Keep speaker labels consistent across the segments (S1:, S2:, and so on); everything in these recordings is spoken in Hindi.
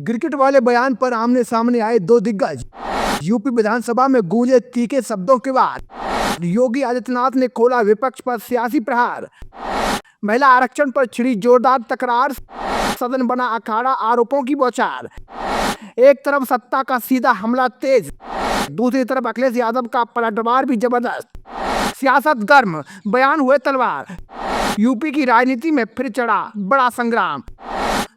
S1: गिरगिट वाले बयान पर आमने सामने आए दो दिग्गज। यूपी विधानसभा में गूंजे तीखे शब्दों के बाद योगी आदित्यनाथ ने खोला विपक्ष पर सियासी प्रहार। महिला आरक्षण पर छिड़ी जोरदार तकरार, सदन बना अखाड़ा, आरोपों की बौछार। एक तरफ सत्ता का सीधा हमला तेज, दूसरी तरफ अखिलेश यादव का पलटवार भी जबरदस्त। सियासत गर्म, बयान हुए तलवार। यूपी की राजनीति में फिर चढ़ा बड़ा संग्राम।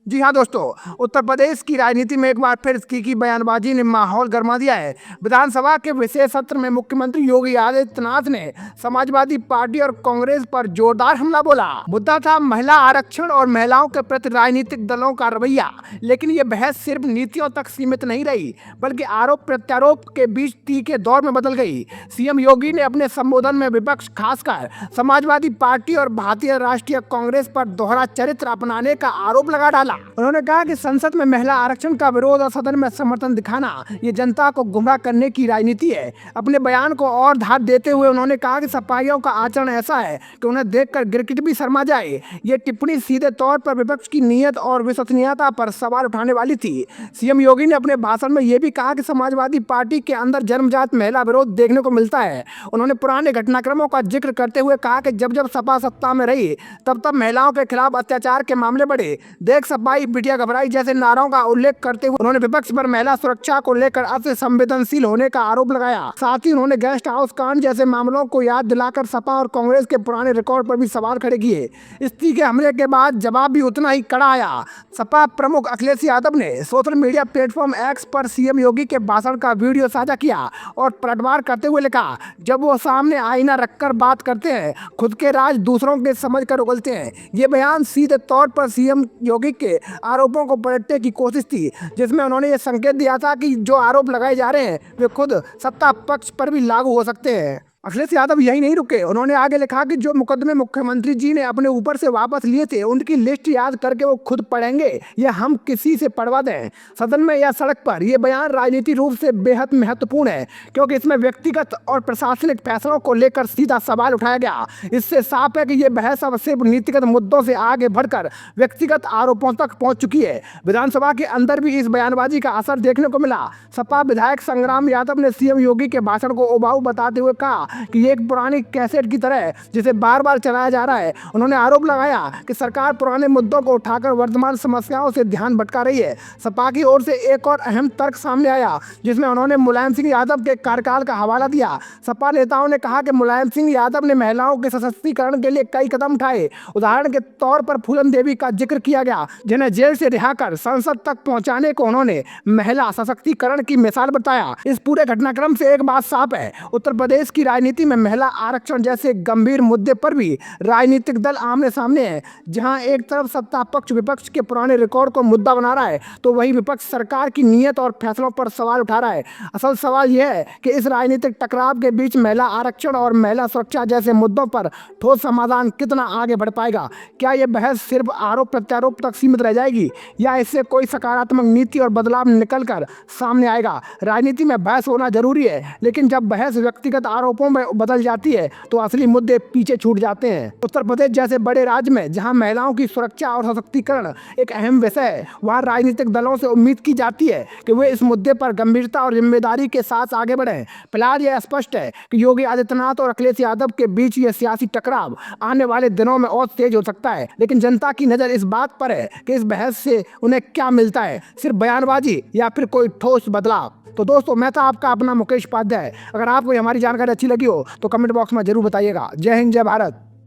S1: जी हाँ दोस्तों, उत्तर प्रदेश की राजनीति में एक बार फिर तीखी बयानबाजी ने माहौल गर्मा दिया है। विधानसभा के विशेष सत्र में मुख्यमंत्री योगी आदित्यनाथ ने समाजवादी पार्टी और कांग्रेस पर जोरदार हमला बोला। मुद्दा था महिला आरक्षण और महिलाओं के प्रति राजनीतिक दलों का रवैया। लेकिन ये बहस सिर्फ नीतियों तक सीमित नहीं रही, बल्कि आरोप प्रत्यारोप के बीच तीखे दौर में बदल गई। सीएम योगी ने अपने संबोधन में विपक्ष, खासकर समाजवादी पार्टी और भारतीय राष्ट्रीय कांग्रेस पर दोहरा चरित्र अपनाने का आरोप लगा डाला। उन्होंने कहा कि संसद में महिला आरक्षण का विरोध और सदन में समर्थन दिखाना ये जनता को गुमराह करने की राजनीति है। अपने बयान को और धार देते हुए उन्होंने कहा कि सपाइयों का आचरण ऐसा है कि उन्हें देखकर गिरगिट भी शर्मा जाए। ये टिप्पणी सीधे तौर पर विपक्ष की नीयत और विश्वसनीयता पर सवाल उठाने वाली थी। सीएम योगी ने अपने भाषण में यह भी कहा कि समाजवादी पार्टी के अंदर जन्मजात महिला विरोध देखने को मिलता है। उन्होंने पुराने घटनाक्रमों का जिक्र करते हुए कहा कि जब जब सपा सत्ता में रही तब तब महिलाओं के खिलाफ अत्याचार के मामले बढ़े। देख सपाई बिटिया घबराई जैसे नारों का उल्लेख करते हुए उन्होंने विपक्ष पर महिला सुरक्षा को लेकर अति संवेदनशील होने का आरोप लगाया। साथ ही उन्होंने गेस्ट हाउस कांड जैसे मामलों को याद दिलाकर सपा और कांग्रेस के पुराने रिकॉर्ड पर भी सवाल खड़े किए। इस तीखे हमले के बाद जवाब भी उतना ही कड़ा आया। सपा प्रमुख अखिलेश यादव ने सोशल मीडिया प्लेटफॉर्म एक्स पर सीएम योगी के भाषण का वीडियो साझा किया और पलटवार करते हुए लिखा, जब वो सामने आईना रखकर बात करते हैं, खुद के राज दूसरों के समझ कर उगलते हैं। ये बयान सीधे तौर पर सीएम योगी के आरोपों को पलटने की कोशिश थी, जिसमें उन्होंने ये संकेत दिया था कि जो आरोप लगाए जा रहे हैं वे खुद सत्ता पक्ष पर भी लागू हो सकते हैं। अखिलेश यादव यही नहीं रुके, उन्होंने आगे लिखा कि जो मुकदमे मुख्यमंत्री जी ने अपने ऊपर से वापस लिए थे उनकी लिस्ट याद करके वो खुद पढ़ेंगे या हम किसी से पढ़वा दें, सदन में या सड़क पर। यह बयान राजनीतिक रूप से बेहद महत्वपूर्ण है, क्योंकि इसमें व्यक्तिगत और प्रशासनिक फैसलों को लेकर सीधा सवाल उठाया गया। इससे साफ है कि ये बहस अब सिर्फ नीतिगत मुद्दों से आगे बढ़कर व्यक्तिगत आरोपों तक पहुंच चुकी है। विधानसभा के अंदर भी इस बयानबाजी का असर देखने को मिला। सपा विधायक संग्राम यादव ने सीएम योगी के भाषण को उबाऊ बताते हुए कहा कि ये एक पुरानी कैसेट की तरह है जिसे बार बार चलाया जा रहा है। उन्होंने आरोप लगाया कि सरकार पुराने मुद्दों को उठाकर वर्तमान समस्याओं से ध्यान भटका रही है। सपा की ओर से एक और अहम तर्क सामने आया, जिसमें उन्होंने मुलायम सिंह यादव के कार्यकाल का हवाला दिया। सपा नेताओं ने कहा कि मुलायम सिंह यादव ने महिलाओं के सशक्तिकरण के लिए कई कदम उठाए। उदाहरण के तौर पर फूलन देवी का जिक्र किया गया, जिन्हें जेल से रिहा कर संसद तक पहुंचाने को उन्होंने महिला सशक्तिकरण की मिसाल बताया। इस पूरे घटनाक्रम से एक बात साफ है, उत्तर प्रदेश की राजनीति में महिला आरक्षण जैसे गंभीर मुद्दे पर भी राजनीतिक दल आमने सामने है। जहां एक तरफ सत्ता पक्ष विपक्ष के पुराने रिकॉर्ड को मुद्दा बना रहा है, तो वहीं विपक्ष सरकार की नीयत और फैसलों पर सवाल उठा रहा है। असल सवाल यह है कि इस राजनीतिक टकराव के बीच महिला आरक्षण और महिला सुरक्षा जैसे मुद्दों पर ठोस समाधान कितना आगे बढ़ पाएगा। क्या यह बहस सिर्फ आरोप प्रत्यारोप तक सीमित रह जाएगी या इससे कोई सकारात्मक नीति और बदलाव निकल कर सामने आएगा। राजनीति में बहस होना जरूरी है, लेकिन जब बहस व्यक्तिगत आरोपों में बदल जाती है तो असली मुद्दे पीछे छूट जाते हैं। उत्तर प्रदेश जैसे बड़े राज्य में जहां महिलाओं की सुरक्षा और सशक्तिकरण एक अहम विषय है, वहां राजनीतिक दलों से उम्मीद की जाती है कि वे इस मुद्दे पर गंभीरता और जिम्मेदारी के साथ आगे बढ़ें। फिलहाल यह स्पष्ट है कि योगी आदित्यनाथ और अखिलेश यादव के बीच यह सियासी टकराव आने वाले दिनों में और तेज हो सकता है। लेकिन जनता की नजर इस बात पर है कि इस बहस से उन्हें क्या मिलता है, सिर्फ बयानबाजी या फिर कोई ठोस बदलाव। तो दोस्तों, मैं था आपका अपना मुकेश उपाध्याय। अगर आपको हमारी जानकारी अच्छी लगी हो तो कमेंट बॉक्स में जरूर बताइएगा। जय हिंद, जय भारत।